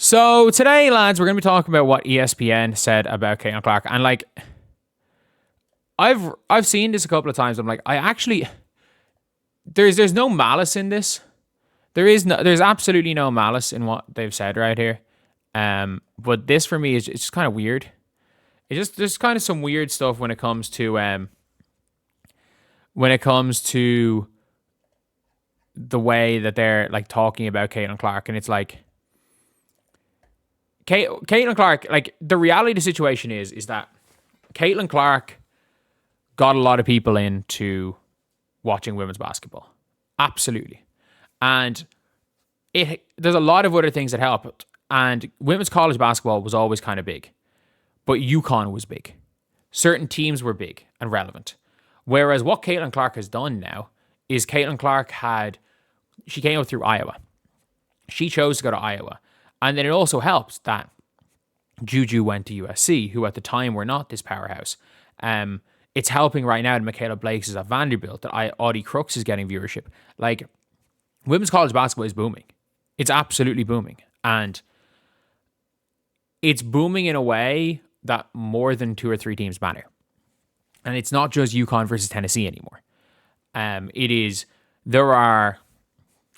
So today, lads, we're going to be talking about what ESPN said about Kaitlyn Clark. And like, I've seen this a couple of times. I'm like, I actually, there's no malice in this. There's absolutely no malice in what they've said right here. But this for me is it's just kind of weird. It's just kind of some weird stuff when it comes to the way that they're like talking about Kaitlyn Clark, and it's like Kaitlyn Clark. Like, the reality of the situation is that Kaitlyn Clark got a lot of people into watching women's basketball, absolutely, and there's a lot of other things that helped. And women's college basketball was always kind of big, but UConn was big. Certain teams were big and relevant. Whereas what Kaitlyn Clark has done now is Kaitlyn Clark she came up through Iowa. She chose to go to Iowa. And then it also helps that Juju went to USC, who at the time were not this powerhouse. It's helping right now that Michaela Blakes is at Vanderbilt, that Audie Crooks is getting viewership. Like, women's college basketball is booming. It's absolutely booming. And it's booming in a way that more than 2 or 3 teams matter. And it's not just UConn versus Tennessee anymore.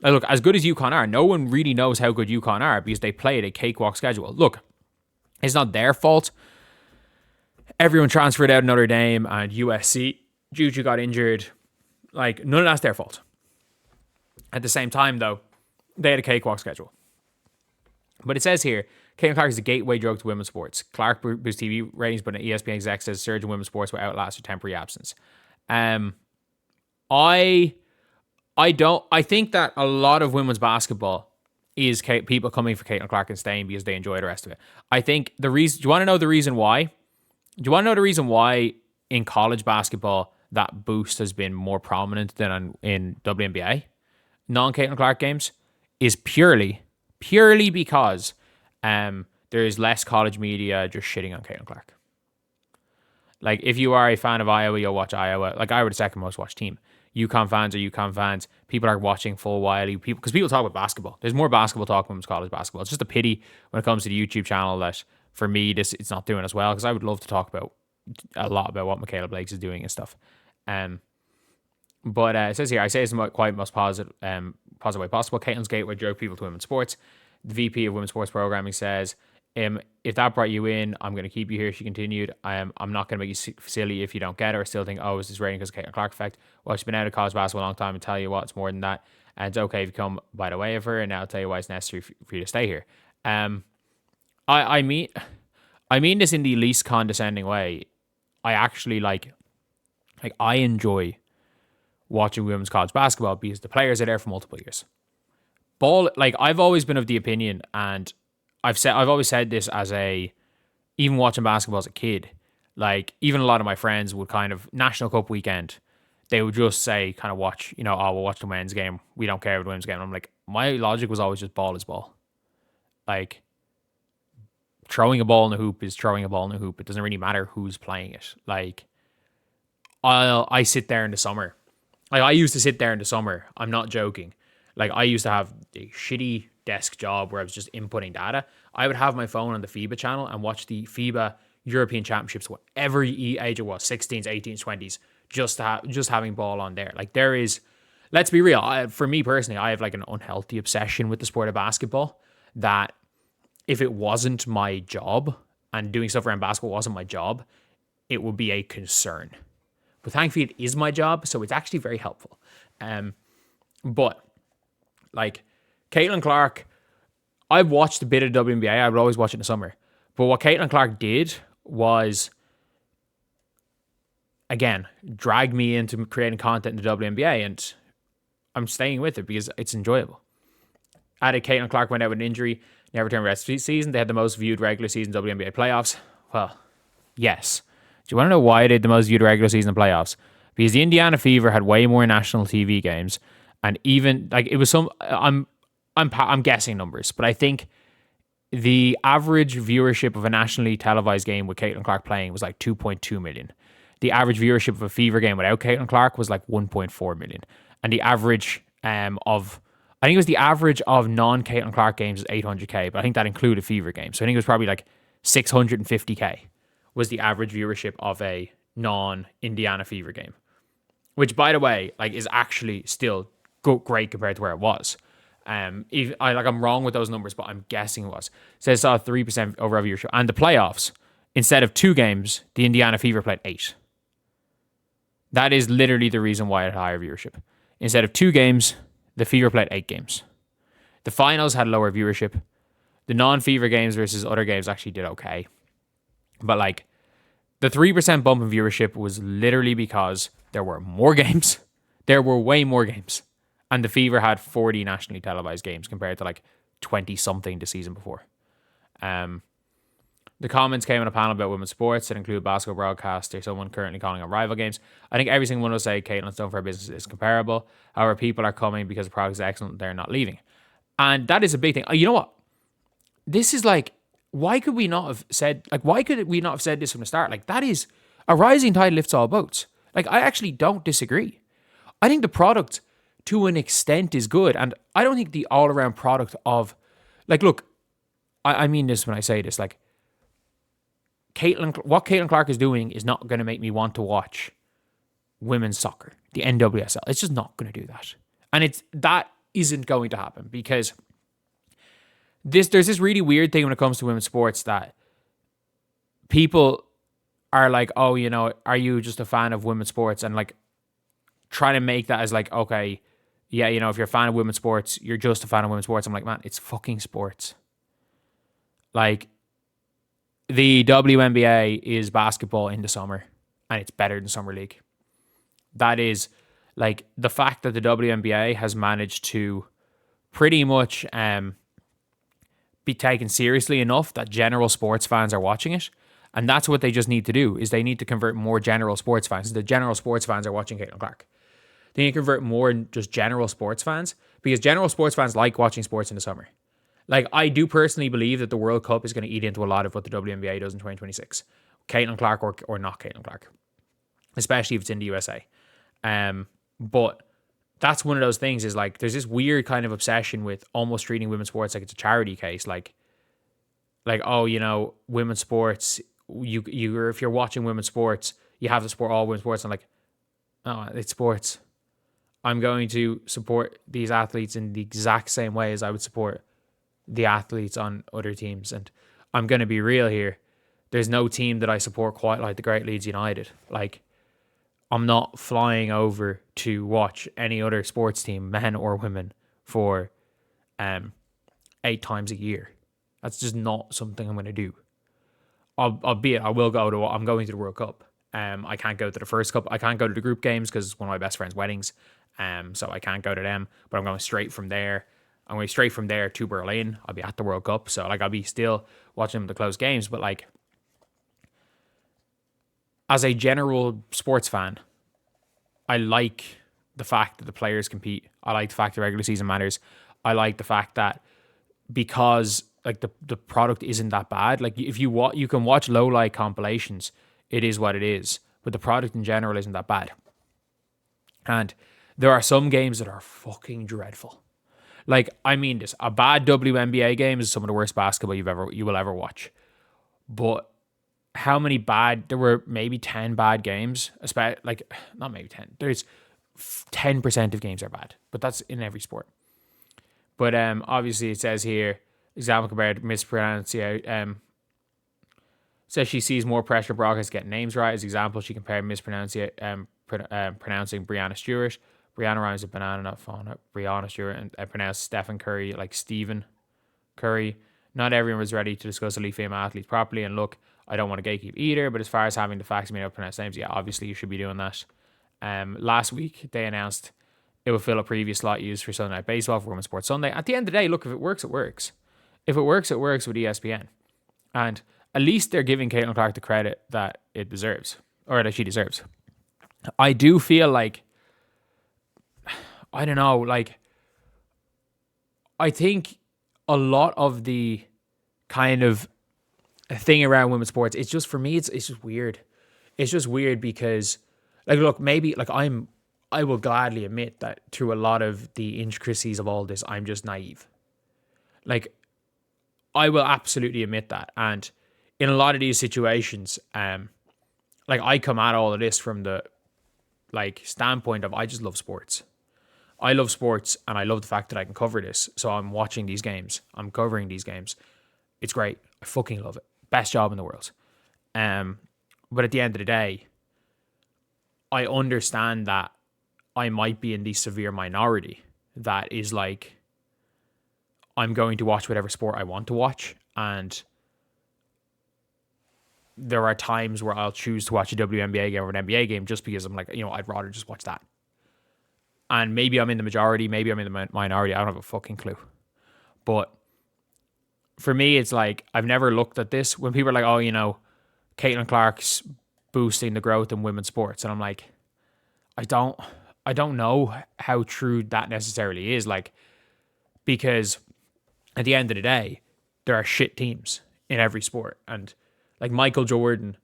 Look, as good as UConn are, no one really knows how good UConn are because they played a cakewalk schedule. Look, it's not their fault. Everyone transferred out of Notre Dame and USC. Juju got injured. Like, none of that's their fault. At the same time, though, they had a cakewalk schedule. But it says here, Kaitlyn Clark is a gateway drug to women's sports. Clark boosts TV ratings, but an ESPN exec says surge in women's sports will outlast her temporary absence. I think that a lot of women's basketball is people coming for Kaitlyn Clark and staying because they enjoy the rest of it. I think do you want to know the reason why? Do you want to know the reason why in college basketball that boost has been more prominent than in WNBA? Non-Kaitlyn Clark games is purely because there is less college media just shitting on Kaitlyn Clark. Like, if you are a fan of Iowa, you'll watch Iowa. Like, Iowa, the second most watched team. UConn fans are UConn fans. People are watching full Wiley. Because people talk about basketball. There's more basketball talk than women's college basketball. It's just a pity when it comes to the YouTube channel that, for me, it's not doing as well. Because I would love to talk about a lot about what Michaela Blakes is doing and stuff. But it says here, I say this in quite most positive way possible. Kaitlyn's gateway drove people to women's sports. The VP of Women's Sports Programming says, if that brought you in, I'm going to keep you here. She continued, I'm not going to make you silly if you don't get it or still think, oh, is this rating because of Kaitlyn Clark effect? Well, she's been out of college basketball a long time and tell you what, it's more than that. And it's okay if you come by the way of her, and now I'll tell you why it's necessary for you to stay here. I mean this in the least condescending way. I actually I enjoy watching women's college basketball because the players are there for multiple years. I've always been of the opinion, and I've always said this even watching basketball as a kid, like, even a lot of my friends would kind of, National Cup weekend, they would just say, kind of watch, we'll watch the men's game. We don't care about the women's game. And I'm like, my logic was always just ball is ball. Like, throwing a ball in the hoop is throwing a ball in the hoop. It doesn't really matter who's playing it. Like, I sit there in the summer. Like, I used to sit there in the summer. I'm not joking. Like, I used to have a shitty desk job where I was just inputting data. I would have my phone on the FIBA channel and watch the FIBA European Championships, whatever age it was, 16s, 18s, 20s, just having ball on there. Like, there is, let's be real, for me personally, I have like an unhealthy obsession with the sport of basketball that if it wasn't my job and doing stuff around basketball wasn't my job, it would be a concern. But thankfully it is my job, so it's actually very helpful. But like, Kaitlyn Clark, I've watched a bit of WNBA. I would always watch it in the summer. But what Kaitlyn Clark did was, again, drag me into creating content in the WNBA, and I'm staying with it because it's enjoyable. Added Kaitlyn Clark went out with an injury, never returned the rest of the season. They had the most viewed regular season WNBA playoffs. Well, yes. Do you want to know why they had the most viewed regular season playoffs? Because the Indiana Fever had way more national TV games, and even like it was some. I'm guessing numbers, but I think the average viewership of a nationally televised game with Kaitlyn Clark playing was like 2.2 million. The average viewership of a Fever game without Kaitlyn Clark was like 1.4 million. And the average of I think it was the average of non-Kaitlyn Clark games was 800k, but I think that included Fever games. So I think it was probably like 650k was the average viewership of a non-Indiana Fever game, which, by the way, like is actually still great compared to where it was. I'm wrong with those numbers, but I'm guessing it was. So it saw 3% overall viewership, and the playoffs, instead of 2 games, the Indiana Fever played 8. That is literally the reason why it had higher viewership. Instead of 2 games, the Fever played 8 games. The finals had lower viewership. The non-Fever games versus other games actually did okay. But like the 3% bump in viewership was literally because there were more games. There were way more games. And the Fever had 40 nationally televised games compared to like 20 something the season before. The comments came on a panel about women's sports that include basketball broadcaster, someone currently calling on rival games. I think every single one will say Kaitlyn's done for her business is comparable. However, people are coming because the product is excellent. They're not leaving. And that is a big thing. You know what? This is like, why could we not have said this from the start? Like, that is a rising tide lifts all boats. Like, I actually don't disagree. I think the product to an extent is good. And I don't think the all around product of, like, look, I mean this when I say this, like, what Kaitlyn Clark is doing is not going to make me want to watch women's soccer, the NWSL. It's just not going to do that. And that isn't going to happen because there's this really weird thing when it comes to women's sports that people are like, oh, you know, are you just a fan of women's sports? And like trying to make that as like, okay, yeah, you know, if you're a fan of women's sports, you're just a fan of women's sports. I'm like, man, it's fucking sports. Like, the WNBA is basketball in the summer, and it's better than Summer League. That is, like, the fact that the WNBA has managed to pretty much be taken seriously enough that general sports fans are watching it. And that's what they just need to do, is they need to convert more general sports fans. The general sports fans are watching Kaitlyn Clark. They need to convert more just general sports fans, because general sports fans like watching sports in the summer. Like, I do personally believe that the World Cup is going to eat into a lot of what the WNBA does in 2026. Kaitlyn Clark or not Kaitlyn Clark. Especially if it's in the USA. But that's one of those things is like, there's this weird kind of obsession with almost treating women's sports like it's a charity case. Like, oh, you know, women's sports, if you're watching women's sports, you have to support all women's sports. I'm like, oh, it's sports. I'm going to support these athletes in the exact same way as I would support the athletes on other teams. And I'm going to be real here. There's no team that I support quite like the Great Leeds United. Like, I'm not flying over to watch any other sports team, men or women, for 8 times a year. That's just not something I'm going to do. I'm going to the World Cup. I can't go to the first cup. I can't go to the group games because it's one of my best friend's weddings. So I can't go to them, but I'm going straight from there. I'm going straight from there to Berlin. I'll be at the World Cup. So, like, I'll be still watching the close games. But, like, as a general sports fan, I like the fact that the players compete. I like the fact the regular season matters. I like the fact that because, like, the product isn't that bad. Like, if you can watch low-light compilations, it is what it is. But the product in general isn't that bad. And there are some games that are fucking dreadful. Like, I mean this, a bad WNBA game is some of the worst basketball you will ever watch. But how many there were maybe 10 bad games, like, not maybe 10, there's 10% of games are bad, but that's in every sport. But obviously it says here, example compared mispronunciation, says she sees more pressure broadcasters getting names right. As example, she compared pronouncing Breanna Stewart. Breanna rhymes with banana, not fauna. Breanna Stewart, and pronounced Stephen Curry like Stephen Curry. Not everyone was ready to discuss elite female athletes properly. And look, I don't want to gatekeep either, but as far as having the facts being able to pronounce names, yeah, obviously you should be doing that. Last week, they announced it would fill a previous slot used for Sunday Night Baseball for Women's Sports Sunday. At the end of the day, look, if it works, it works. If it works, it works with ESPN. And at least they're giving Kaitlyn Clark the credit that it deserves, or that she deserves. I do feel like, I don't know, like, I think a lot of the kind of thing around women's sports, it's just, for me, it's just weird. It's just weird because, like, look, maybe, like, I'm I will gladly admit that through a lot of the intricacies of all this, I'm just naive. Like, I will absolutely admit that. And in a lot of these situations, like I come at all of this from the like standpoint of I just love sports. I love sports and I love the fact that I can cover this. So I'm watching these games. I'm covering these games. It's great. I fucking love it. Best job in the world. But at the end of the day, I understand that I might be in the severe minority that is like, I'm going to watch whatever sport I want to watch. And there are times where I'll choose to watch a WNBA game or an NBA game just because I'm like, I'd rather just watch that. And maybe I'm in the majority, maybe I'm in the minority. I don't have a fucking clue. But for me, it's like, I've never looked at this. When people are like, Kaitlyn Clark's boosting the growth in women's sports. And I'm like, I don't know how true that necessarily is. Like, because at the end of the day, there are shit teams in every sport. And like Michael Jordan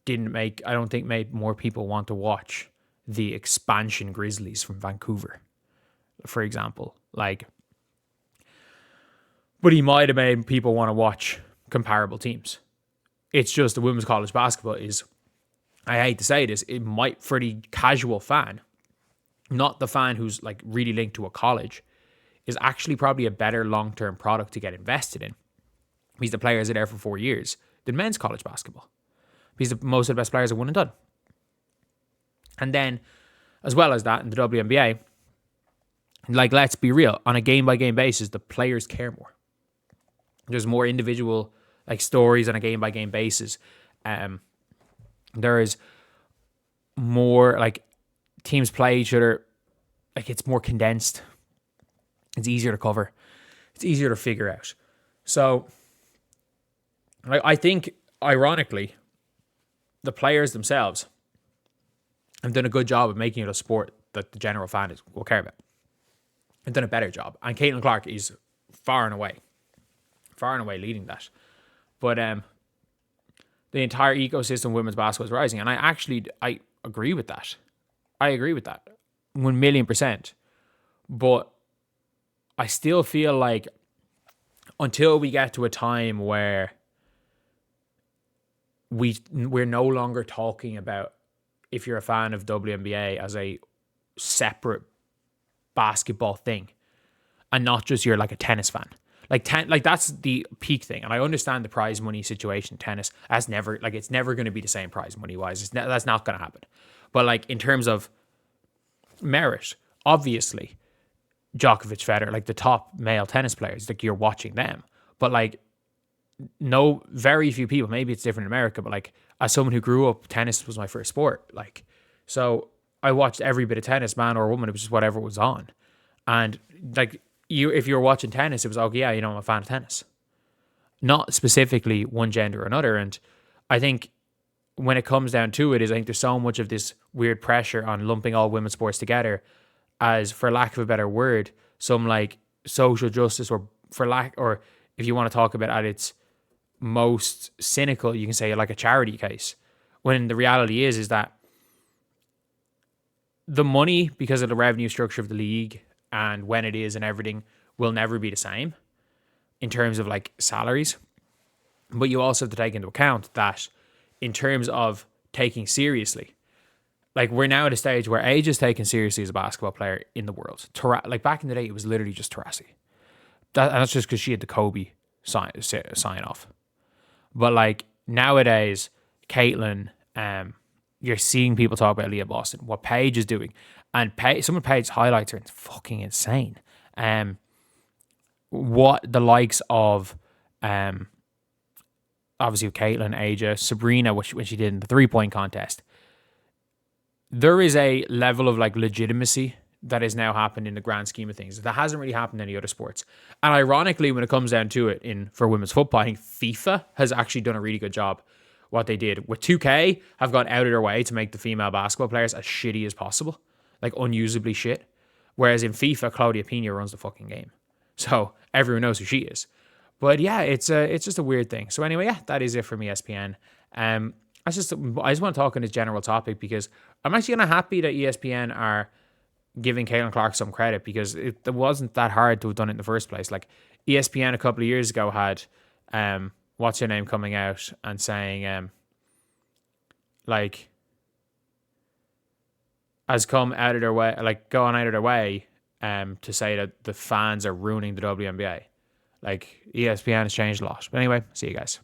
I don't think made more people want to watch the expansion Grizzlies from Vancouver, for example. Like, but he might have made people want to watch comparable teams. It's just the women's college basketball is, I hate to say this, it might, for the casual fan, not the fan who's like really linked to a college, is actually probably a better long-term product to get invested in. Because the players are there for 4 years than men's college basketball. Because most of the best players are one and done. And then, as well as that, in the WNBA, like, let's be real, on a game-by-game basis, the players care more. There's more individual like stories on a game-by-game basis. There is more, like, teams play each other, like, it's more condensed. It's easier to cover. It's easier to figure out. So, I think, ironically, the players themselves have done a good job of making it a sport that the general fan will care about. They've done a better job. And Kaitlyn Clark is far and away leading that. But the entire ecosystem of women's basketball is rising. And I agree with that. I agree with that 1,000,000%. But I still feel like until we get to a time where we're no longer talking about, if you're a fan of WNBA, as a separate basketball thing, and not just you're like a tennis fan. Like that's the peak thing. And I understand the prize money situation in tennis. It's never going to be the same prize money wise. That's not going to happen. But like in terms of merit, obviously, Djokovic, Federer, like the top male tennis players, like you're watching them. But like, no, very few people, maybe it's different in America, but like as someone who grew up, tennis was my first sport. Like, so I watched every bit of tennis, man or woman, it was just whatever was on. And like, if you were watching tennis, it was, okay, yeah, I'm a fan of tennis. Not specifically one gender or another. And I think when it comes down to it, I think there's so much of this weird pressure on lumping all women's sports together as, for lack of a better word, some like social justice, or if you want to talk about at its most cynical, you can say like a charity case. When the reality is that the money, because of the revenue structure of the league and when it is and everything, will never be the same in terms of like salaries. But you also have to take into account that in terms of taking seriously, like we're now at a stage where Age is taken seriously as a basketball player in the world. Like back in the day, it was literally just Taurasi. And that's just because she had the Kobe sign off. But like nowadays, Kaitlyn, you're seeing people talk about Leah Boston, what Paige is doing. And some of Paige's highlights are fucking insane. What the likes of, obviously Kaitlyn, Aja, Sabrina, when she did in the 3-point contest, there is a level of like legitimacy that has now happened in the grand scheme of things that hasn't really happened in any other sports. And ironically, when it comes down to it, for women's football, I think FIFA has actually done a really good job. What they did with 2K have gone out of their way to make the female basketball players as shitty as possible, like unusably shit. Whereas in FIFA, Claudia Pina runs the fucking game, so everyone knows who she is. But yeah, it's just a weird thing. So anyway, yeah, that is it from ESPN. I just want to talk on this general topic because I'm actually kind of happy that ESPN are giving Kaitlyn Clark some credit, because it wasn't that hard to have done it in the first place. Like ESPN a couple of years ago had what's her name coming out and saying like has come out of their way, like going out of their way to say that the fans are ruining the WNBA. Like ESPN has changed a lot. But anyway, see you guys.